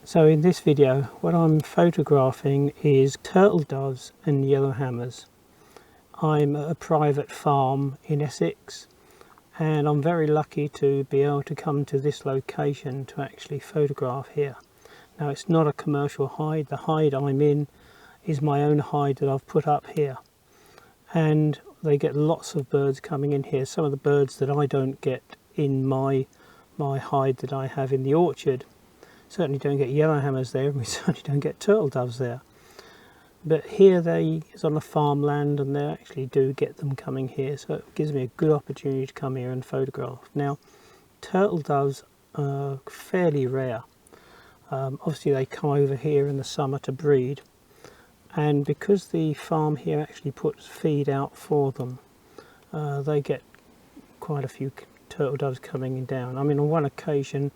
So in this video what I'm photographing is turtle doves and yellowhammers. I'm at a private farm in Essex and I'm very lucky to be able to come to this location to actually photograph here. Now it's not a commercial hide, the hide I'm in is my own hide that I've put up here, and they get lots of birds coming in here. Some of the birds that I don't get in my hide that I have in the orchard. Certainly don't get yellowhammers there, and we certainly don't get turtle doves there. But here it's on a farmland and they actually do get them coming here, so it gives me a good opportunity to come here and photograph. Now turtle doves are fairly rare. Obviously they come over here in the summer to breed, and because the farm here actually puts feed out for them, they get quite a few turtle doves coming down. I mean, on one occasion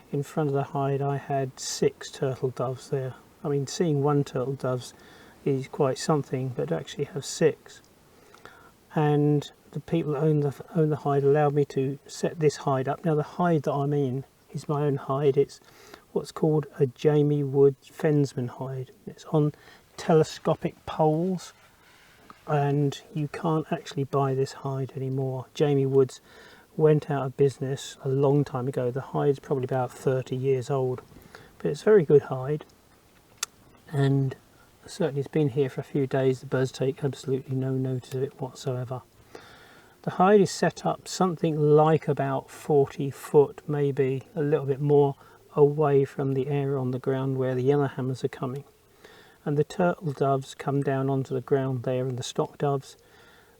in front of the hide I had 6 turtle doves there. I mean, seeing one turtle dove is quite something, but to actually have 6. And the people that own the hide allowed me to set this hide up. Now the hide that I'm in is my own hide. It's what's called a Jamie Wood Fensman hide. It's on telescopic poles and you can't actually buy this hide anymore. Jamie Woods went out of business a long time ago. The hide's probably about 30 years old, but it's a very good hide, and certainly it's been here for a few days. The birds take absolutely no notice of it whatsoever. The hide is set up something like about 40 foot, maybe a little bit more, away from the area on the ground where the yellowhammers are coming, and the turtle doves come down onto the ground there, and the stock doves.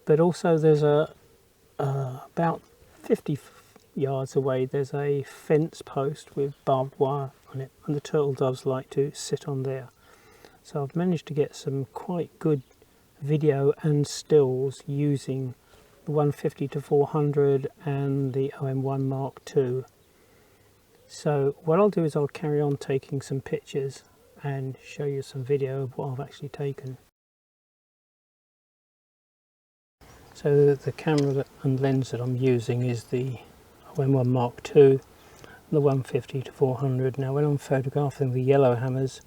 But also there's about 50 yards away there's a fence post with barbed wire on it, and the turtle doves like to sit on there. So I've managed to get some quite good video and stills using the 150-400 and the OM1mkII. So what I'll do is I'll carry on taking some pictures and show you some video of what I've actually taken. So the camera and lens that I'm using is the OM1mkII, the 150-400. Now when I'm photographing the yellowhammers,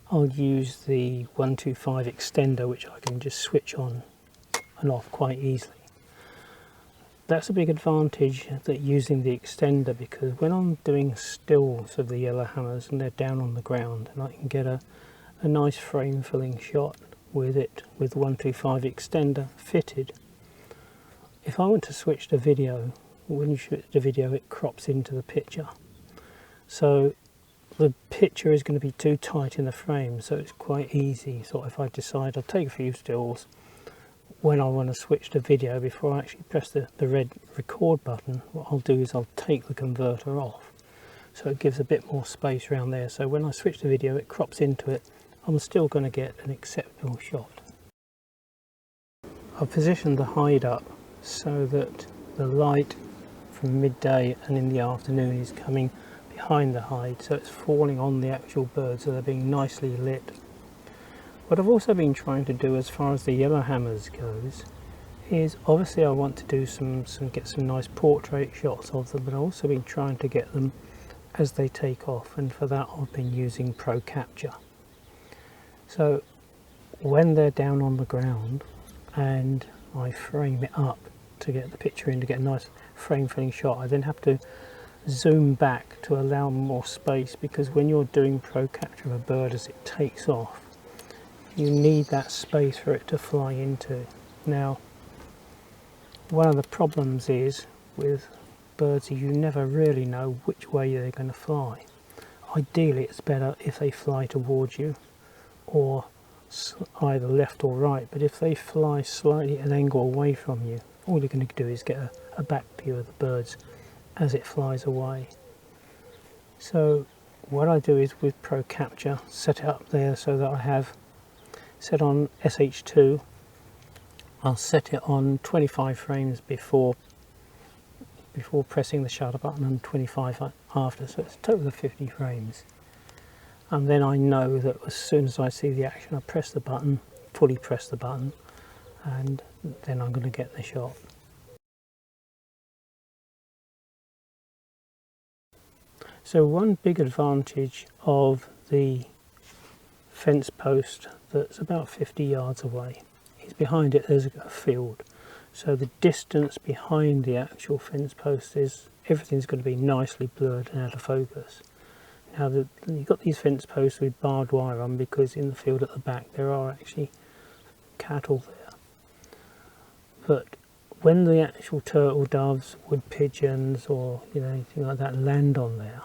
I'll use the 125 extender, which I can just switch on and off quite easily. That's a big advantage, that using the extender, because when I'm doing stills of the yellowhammers and they're down on the ground, and I can get a nice frame filling shot with it with the 125 extender fitted. If I want to switch to video, when you switch to video it crops into the picture, so the picture is going to be too tight in the frame, so it's quite easy. So if I decide I'll take a few stills when I want to switch to video, before I actually press the red record button, what I'll do is I'll take the converter off, so it gives a bit more space around there, so when I switch to video it crops into it. I'm still going to get an acceptable shot. I've positioned the hide up so that the light from midday and in the afternoon is coming behind the hide, so it's falling on the actual birds, so they're being nicely lit. What I've also been trying to do as far as the yellowhammers goes is, obviously I want to do get some nice portrait shots of them, but I've also been trying to get them as they take off, and for that I've been using Pro Capture. So when they're down on the ground and I frame it up to get the picture in, to get a nice frame filling shot, I then have to zoom back to allow more space, because when you're doing Pro Capture of a bird as it takes off, you need that space for it to fly into. Now one of the problems is with birds is you never really know which way they're going to fly. Ideally it's better if they fly towards you, or either left or right, but if they fly slightly at an angle away from you, all you're going to do is get a back view of the birds as it flies away. So what I do is with Pro Capture set it up there so that I have set on SH2. I'll set it on 25 frames before pressing the shutter button, and 25 after, so it's a total of 50 frames. And then I know that as soon as I see the action, I press the button, fully press the button, and then I'm going to get the shot. So one big advantage of the fence post that's about 50 yards away is behind it there's a field. So the distance behind the actual fence post is, everything's going to be nicely blurred and out of focus. Now you've got these fence posts with barbed wire on because in the field at the back there are actually cattle there. But when the actual turtle doves, wood pigeons or anything like that land on there,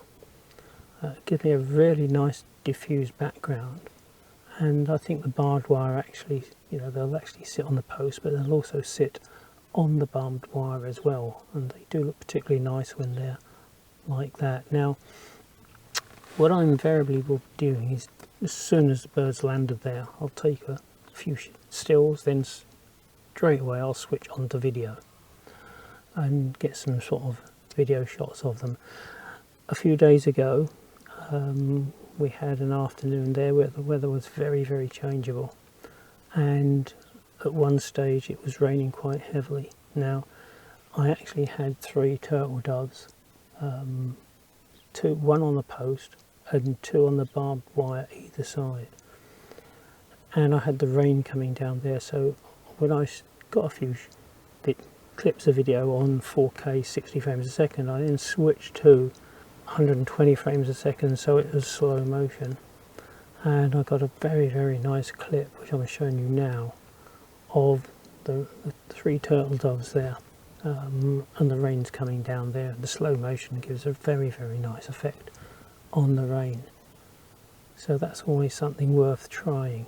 it gives me a really nice diffused background. And I think the barbed wire actually, they'll actually sit on the post, but they'll also sit on the barbed wire as well, and they do look particularly nice when they're like that. Now what I invariably will be doing is, as soon as the birds landed there, I'll take a few stills, then straight away I'll switch on to video and get some sort of video shots of them. A few days ago we had an afternoon there where the weather was very, very changeable, and at one stage it was raining quite heavily. Now I actually had 3 turtle doves, one on the post and 2 on the barbed wire either side, and I had the rain coming down there. So when I got a few clips of video on 4K 60 frames a second, I then switched to 120 frames a second, so it was slow motion, and I got a very, very nice clip which I'm showing you now of the 3 turtle doves there, and the rain's coming down there. The slow motion gives a very, very nice effect on the rain, so that's always something worth trying.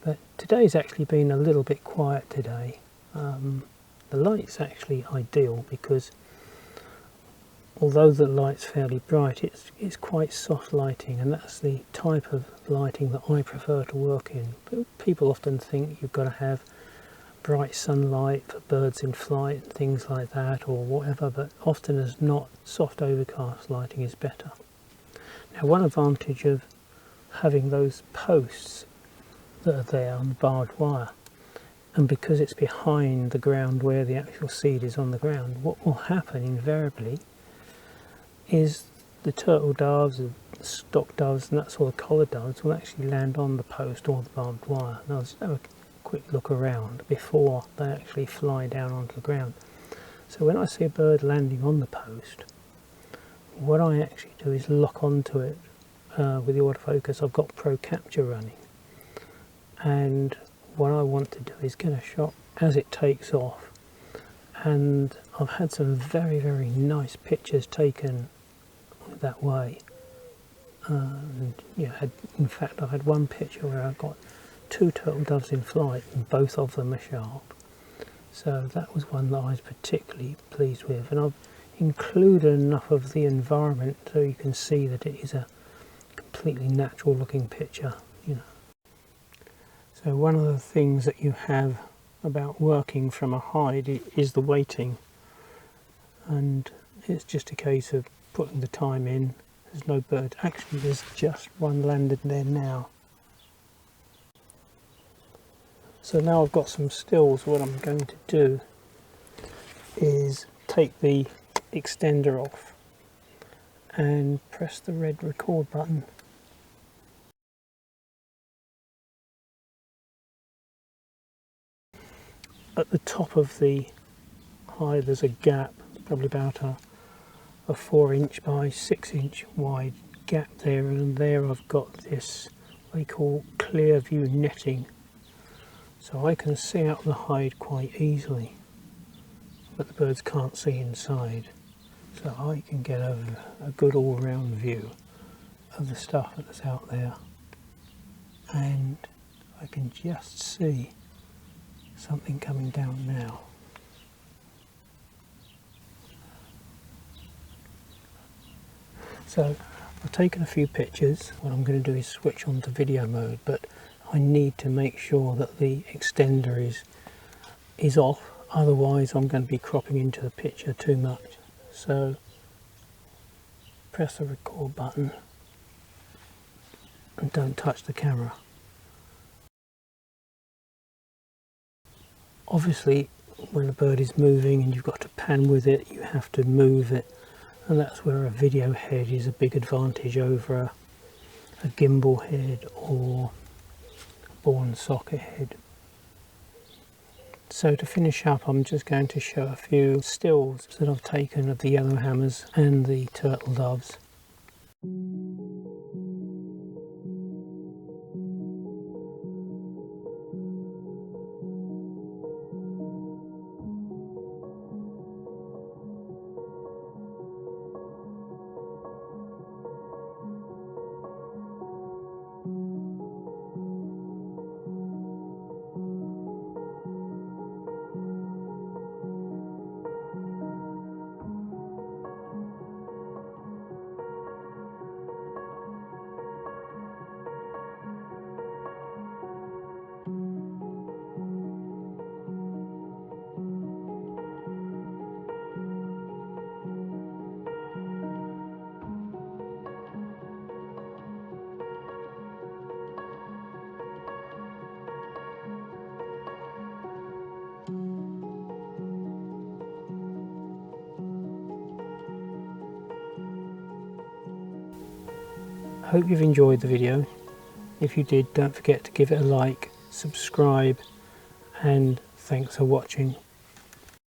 But today's actually been a little bit quiet today. The light's actually ideal because although the light's fairly bright, it's quite soft lighting, and that's the type of lighting that I prefer to work in. People often think you've got to have bright sunlight for birds in flight and things like that or whatever, but often as not, soft overcast lighting is better. Now one advantage of having those posts that are there on the barbed wire, and because it's behind the ground where the actual seed is on the ground, what will happen invariably is the turtle doves, the stock doves and that sort of collared doves will actually land on the post or the barbed wire. Now let's have a quick look around before they actually fly down onto the ground. So when I see a bird landing on the post, what I actually do is lock onto it with the autofocus. I've got Pro Capture running, and what I want to do is get a shot as it takes off, and I've had some very, very nice pictures taken that way. And in fact I've had one picture where I've got 2 turtle doves in flight and both of them are sharp, so that was one that I was particularly pleased with, and I've included enough of the environment so you can see that it is a completely natural looking picture. So one of the things that you have about working from a hide is the waiting, and it's just a case of putting the time in. There's no bird. Actually there's just one landed there now. So now I've got some stills. What I'm going to do is take the extender off and press the red record button. At the top of the hide there's a gap, probably about a 4" by 6" wide gap there, and there I've got this what they call clear view netting, so I can see out the hide quite easily, but the birds can't see inside, so I can get a good all-round view of the stuff that's out there, and I can just see something coming down now. So I've taken a few pictures. What I'm going to do is switch on to video mode, but I need to make sure that the extender is off, otherwise I'm going to be cropping into the picture too much. So press the record button and don't touch the camera. Obviously when a bird is moving and you've got to pan with it, you have to move it and that's where a video head is a big advantage over a gimbal head or a ball and socket head. So to finish up, I'm just going to show a few stills that I've taken of the yellowhammers and the turtle doves. I hope you've enjoyed the video. If you did, don't forget to give it a like, subscribe, and thanks for watching.